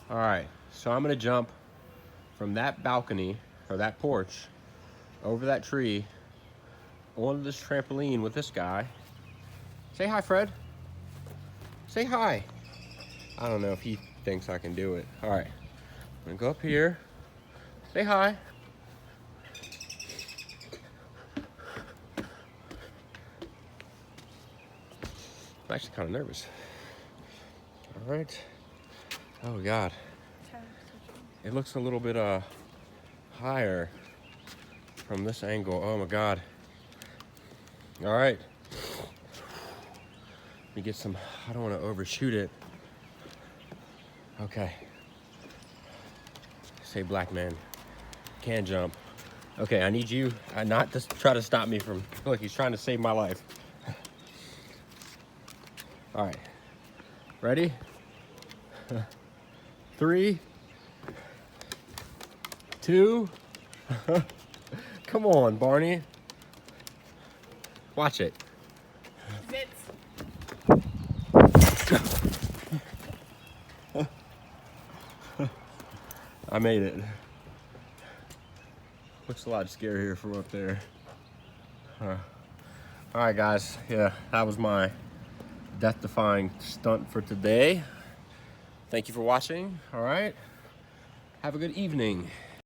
All right, so I'm gonna jump from that balcony or that porch over that tree onto this trampoline with this guy. Say hi, Fred. Say hi. I don't know if he thinks I can do it. All right, I'm gonna go up here. Say hi. I'm actually kind of nervous. All right. Oh God. It looks a little bit higher from this angle. Oh my God. All right. Let me get some, I don't want to overshoot it. Okay. Say black man. Can jump. Okay, I need you not to try to stop me from, look, he's trying to save my life. All right. Ready? 3, 2. Come on, Barney. Watch it. I made it. Looks a lot scarier from up there. All right, guys. Yeah, that was my death-defying stunt for today. Thank you for watching. All right. Have a good evening.